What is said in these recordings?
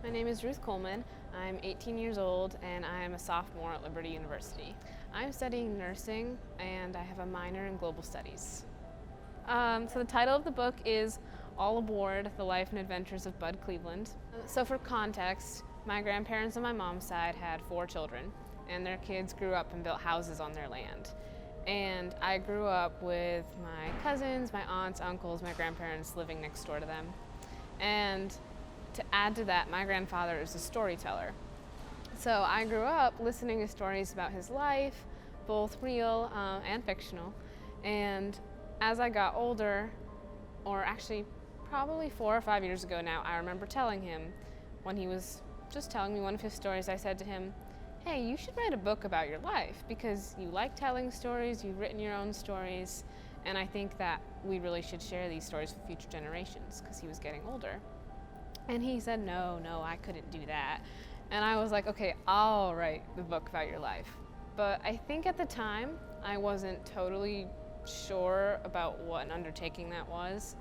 My name is Ruth Coleman. I'm 18 years old and I am a sophomore at Liberty University. I'm studying nursing and I have a minor in global studies. So the title of the book is All Aboard: The Life and Adventures of Bud Cleveland. So for context, my grandparents on my mom's side had 4 children and their kids grew up and built houses on their land. And I grew up with my cousins, my aunts, uncles, my grandparents living next door to them. And to add to that, my grandfather is a storyteller. So I grew up listening to stories about his life, both real and fictional. And as I got older, or actually probably 4 or 5 years ago now, I remember telling him, when he was just telling me one of his stories, I said to him, hey, you should write a book about your life because you like telling stories, you've written your own stories, and I think that we really should share these stories with future generations, because he was getting older. And he said, no, I couldn't do that. And I was like, okay, I'll write the book about your life. But I think at the time, I wasn't totally sure about what an undertaking that was,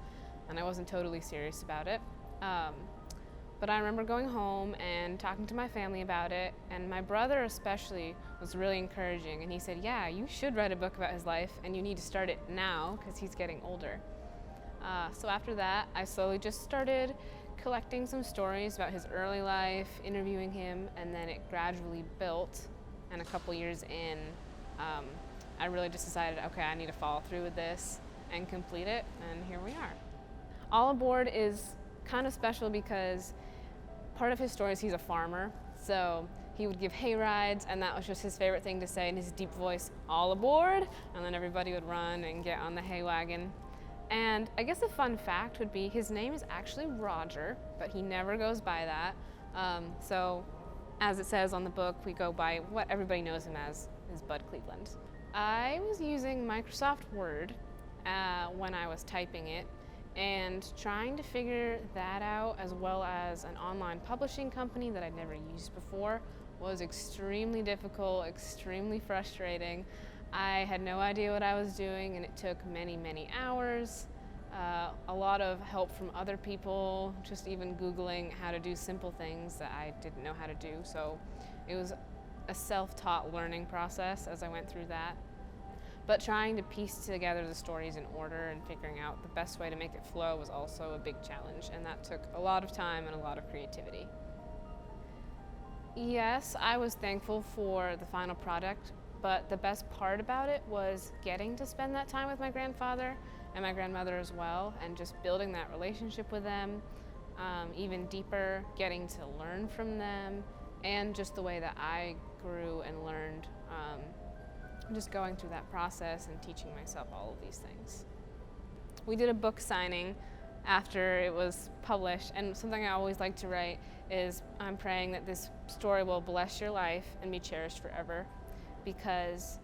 and I wasn't totally serious about it. But I remember going home and talking to my family about it, and my brother especially was really encouraging, and he said, yeah, you should write a book about his life, and you need to start it now because he's getting older. So after that, I slowly just started collecting some stories about his early life, interviewing him, and then it gradually built, and a couple years in, I really just decided, okay, I need to follow through with this and complete it, and here we are. All Aboard is kind of special because part of his story is he's a farmer, so he would give hay rides, and that was just his favorite thing to say in his deep voice, all aboard, and then everybody would run and get on the hay wagon. And I guess a fun fact would be his name is actually Roger, but he never goes by that. So as it says on the book, we go by what everybody knows him as, is Bud Cleveland. I was using Microsoft Word when I was typing it, and trying to figure that out, as well as an online publishing company that I'd never used before, was extremely difficult, extremely frustrating. I had no idea what I was doing, and it took many hours. A lot of help from other people, just even Googling how to do simple things that I didn't know how to do. So it was a self-taught learning process as I went through that. But trying to piece together the stories in order and figuring out the best way to make it flow was also a big challenge, and that took a lot of time and a lot of creativity. Yes, I was thankful for the final product, but the best part about it was getting to spend that time with my grandfather and my grandmother as well, and just building that relationship with them even deeper, getting to learn from them, and just the way that I grew and learned, just going through that process and teaching myself all of these things. We did a book signing after it was published, and something I always like to write is, I'm praying that this story will bless your life and be cherished forever, because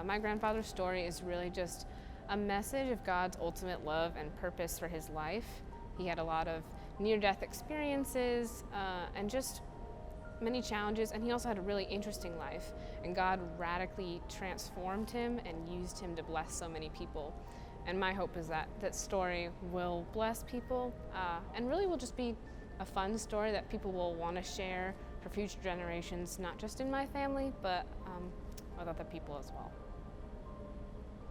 my grandfather's story is really just a message of God's ultimate love and purpose for his life. He had a lot of near-death experiences and just many challenges, and he also had a really interesting life, and God radically transformed him and used him to bless so many people. And my hope is that that story will bless people and really will just be a fun story that people will want to share for future generations, not just in my family, but with other people as well.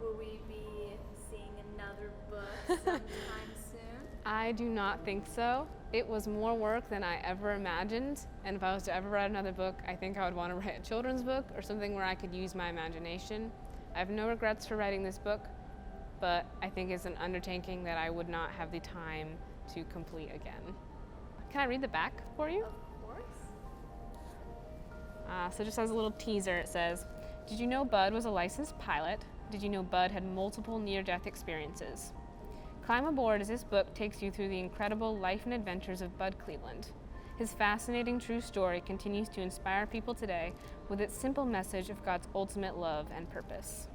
Will we be seeing another book sometime soon? I do not think so. It was more work than I ever imagined, and if I was to ever write another book, I think I would want to write a children's book or something where I could use my imagination. I have no regrets for writing this book, but I think it's an undertaking that I would not have the time to complete again. Can I read the back for you? Of course. So just as a little teaser, it says, did you know Bud was a licensed pilot? Did you know Bud had multiple near-death experiences? Climb Aboard as this book takes you through the incredible life and adventures of Bud Cleveland. His fascinating true story continues to inspire people today with its simple message of God's ultimate love and purpose.